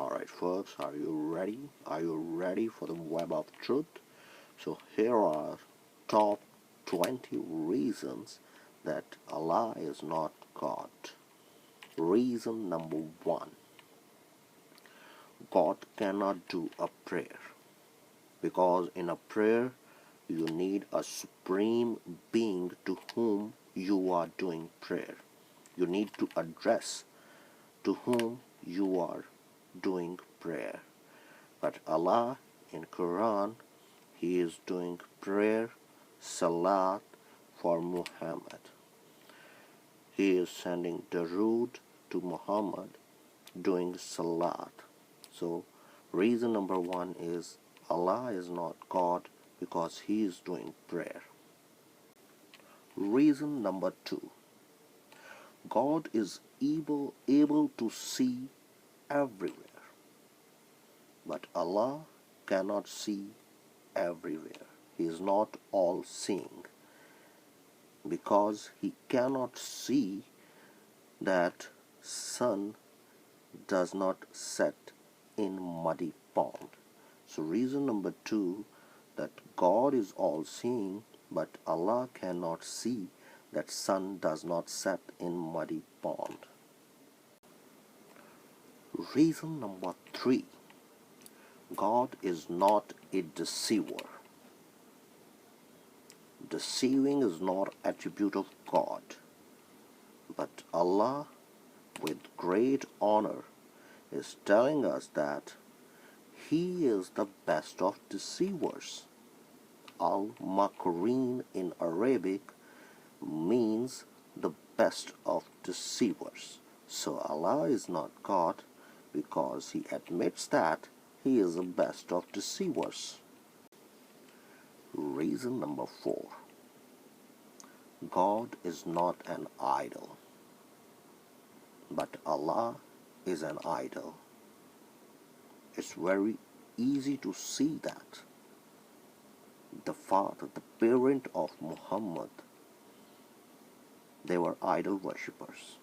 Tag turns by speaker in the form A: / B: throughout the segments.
A: Alright folks, are you ready? Are you ready for the web of truth? So here are top 20 reasons that Allah is not God. Reason number 1. God cannot do a prayer, because in a prayer you need a supreme being to whom you are doing prayer. You need to address to whom you are doing prayer. But Allah in Quran, He is doing prayer, SALAAT for Muhammad. He is sending Darood to Muhammad, doing SALAAT. So reason number 1 is Allah is not God because He is doing prayer. Reason number 2. God is able to see everywhere, but Allah cannot see everywhere. He is not all-seeing, because He cannot see that sun does not set in muddy pond. So reason number 2, that God is all-seeing, but Allah cannot see that sun does not set in muddy pond. Reason number 3. God is not a deceiver. Deceiving is not an attribute of God, but Allah, with great honor, is telling us that He is the best of deceivers. ALMAKREEN in Arabic means the best of deceivers. So Allah is not God because He admits that He is the best of deceivers. Reason number 4. God is not an idol, but Allah is an idol. It's very easy to see that. The father, the parent of Muhammad, they were idol worshippers.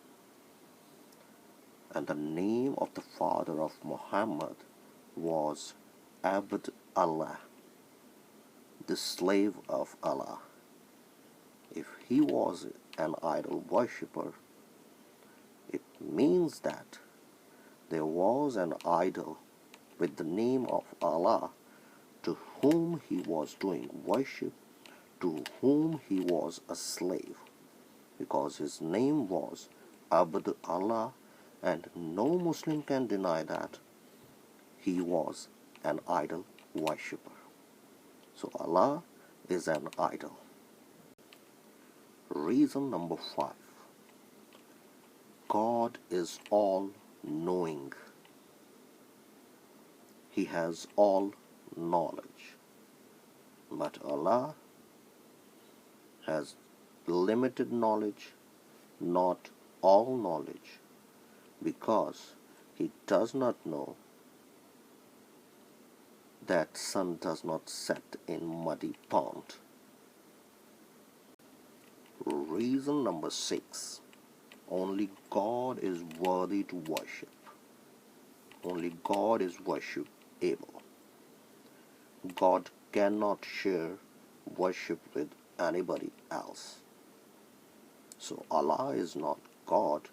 A: And the name of the father of Muhammad was Abd Allah, the slave of Allah. If he was an idol worshipper, it means that there was an idol with the name of Allah to whom he was doing worship, to whom he was a slave, because his name was Abd Allah, and no Muslim can deny that he was an idol worshipper. So Allah is an idol. Reason number 5. God is all-knowing. He has all knowledge. But Allah has limited knowledge, not all knowledge, because He does not know that sun does not set in muddy pond. Reason number 6. Only God is worthy to worship. Only God is worshipable. God cannot share worship with anybody else. So Allah is not God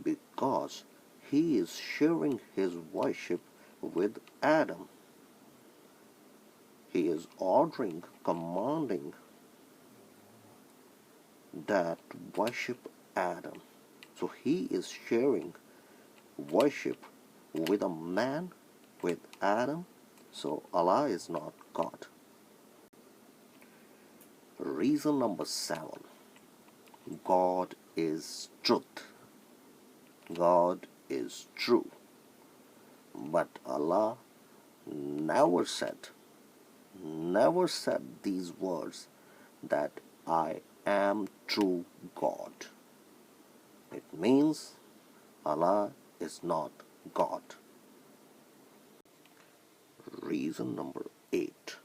A: because He is sharing His worship with Adam. He is ordering, commanding that worship Adam. So He is sharing worship with a man, with Adam. So Allah is not God. Reason number 7. God is truth. God is true. But Allah never said these words that I am true God. It means Allah is not God. Reason number 8.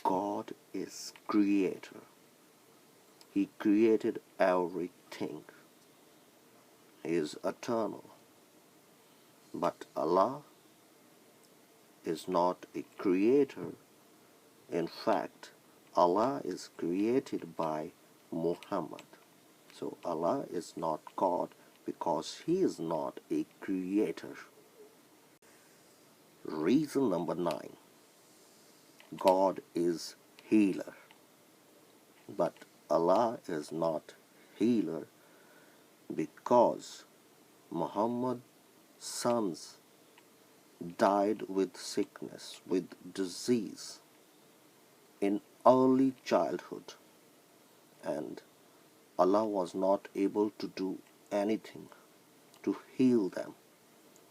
A: God is creator. He created everything. He is eternal. But Allah is not a creator. In fact, Allah is created by Muhammad. So Allah is not God because He is not a creator. Reason number 9. God is healer. But Allah is not healer because Muhammad's sons died with sickness, with disease in early childhood, and Allah was not able to do anything to heal them.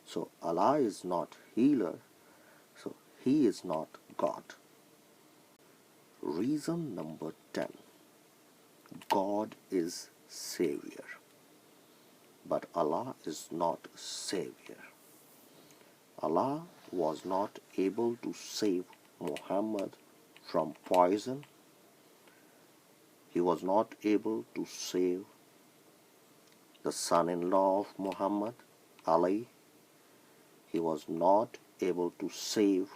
A: So Allah is not healer, so He is not God. Reason number 10. God is Savior, but Allah is not Savior. Allah was not able to save Muhammad from poison. He was not able to save the son-in-law of Muhammad, Ali. He was not able to save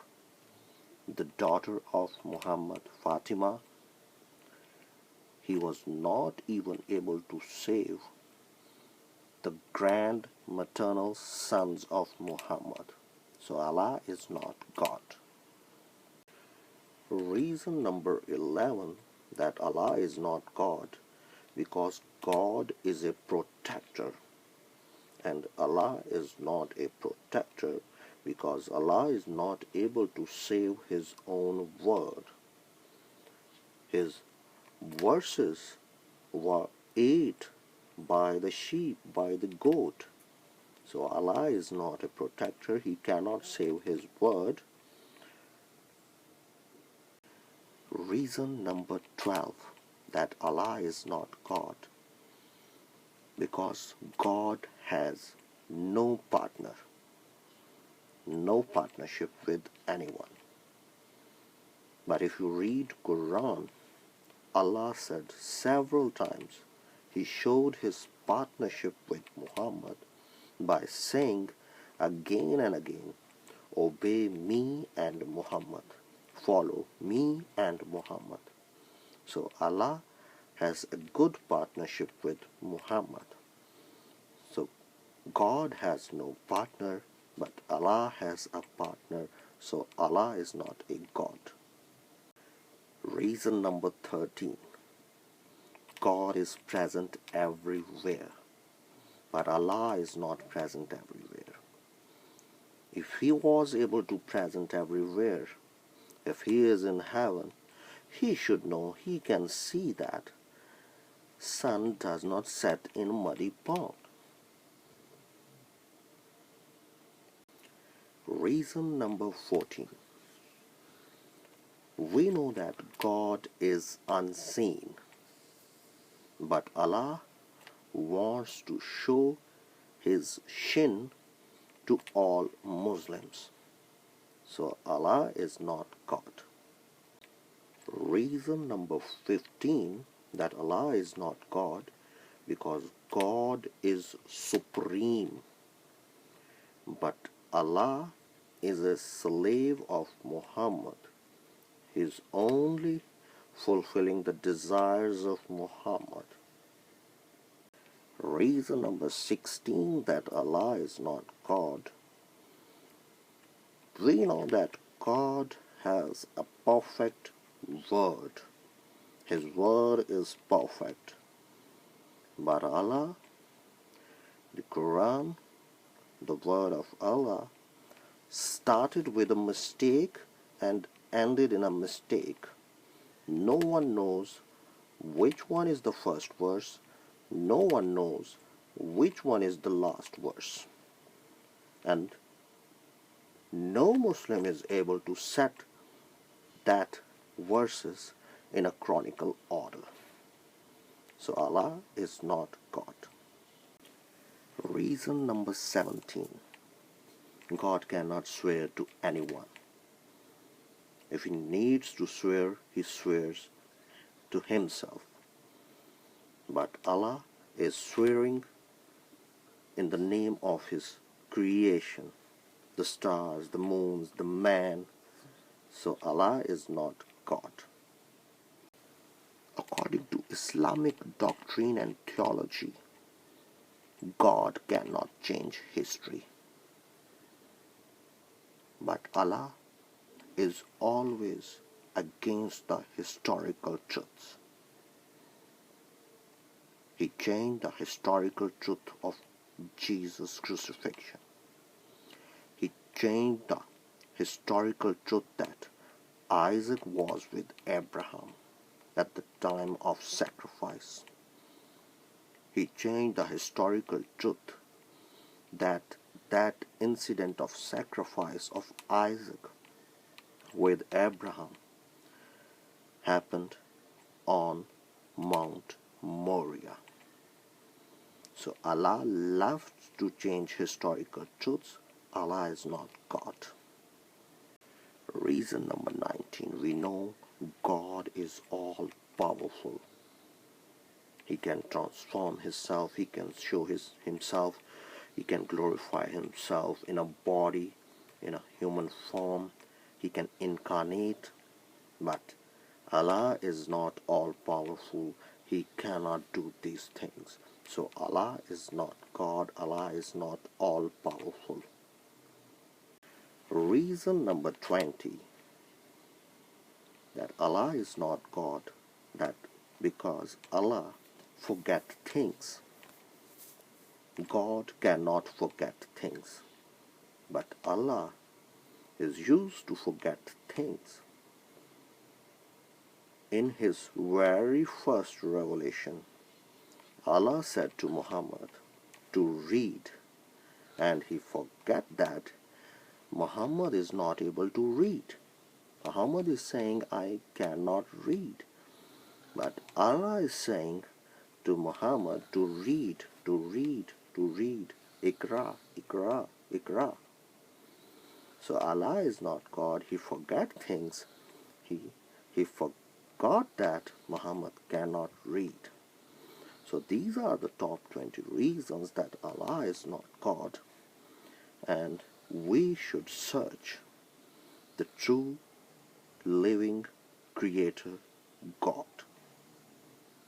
A: the daughter of Muhammad, Fatima. He was not even able to save the grand maternal sons of Muhammad. So Allah is not God. Reason number 11 that Allah is not God, because God is a protector, and Allah is not a protector because Allah is not able to save His own word. His verses were ate by the sheep, by the goat. So Allah is not a protector. He cannot save His word. Reason number 12 that Allah is not God, because God has no partner, no partnership with anyone. But if you read Quran, Allah said several times, He showed His partnership with Muhammad by saying again and again, obey me and Muhammad, follow me and Muhammad. So Allah has a good partnership with Muhammad. So God has no partner, but Allah has a partner, so Allah is not a God. Reason number 13. God is present everywhere, but Allah is not present everywhere. If He was able to present everywhere, if He is in heaven, He should know, He can see that sun does not set in a muddy pond. Reason number 14. We know that God is unseen, but Allah wants to show His shin to all Muslims. So Allah is not God. Reason number 15 that Allah is not God, because God is supreme, but Allah is a slave of Muhammad. He is only fulfilling the desires of Muhammad. Reason number 16 that Allah is not God. We know that God has a perfect word. His word is perfect. But Allah, the Quran, the word of Allah, started with a mistake and ended in a mistake. No one knows which one is the first verse. No one knows which one is the last verse. And no Muslim is able to set that verses in a chronicle order. So Allah is not God. Reason number 17. God cannot swear to anyone. If He needs to swear, He swears to Himself. But Allah is swearing in the name of His creation. the stars, the moons, the man. So Allah is not God. According to Islamic doctrine and theology, God cannot change history. But Allah is always against the historical truths. He changed the historical truth of Jesus' crucifixion. He changed the historical truth that Isaac was with Abraham at the time of sacrifice. He changed the historical truth that that incident of sacrifice of Isaac with Abraham happened on Mount Moriah. So Allah loves to change historical truths. Allah is not God. Reason number 19. We know God is all powerful. He can transform himself. He can show himself. He can glorify himself in a body, in a human form. He can incarnate. But Allah is not all powerful. He cannot do these things. So Allah is not God. Allah is not all powerful. Reason number 20 that Allah is not God, that because Allah forget things. God cannot forget things, but Allah is used to forget things. In his very first revelation, Allah said to Muhammad to read, and he forgot that Muhammad is not able to read. Muhammad is saying, I cannot read. But Allah is saying to Muhammad to read, to read, to read. Ikra, Ikra, Ikra. So Allah is not God. He forgot things. He forgot that Muhammad cannot read. So these are the top 20 reasons that Allah is not God. And we should search the true living creator God.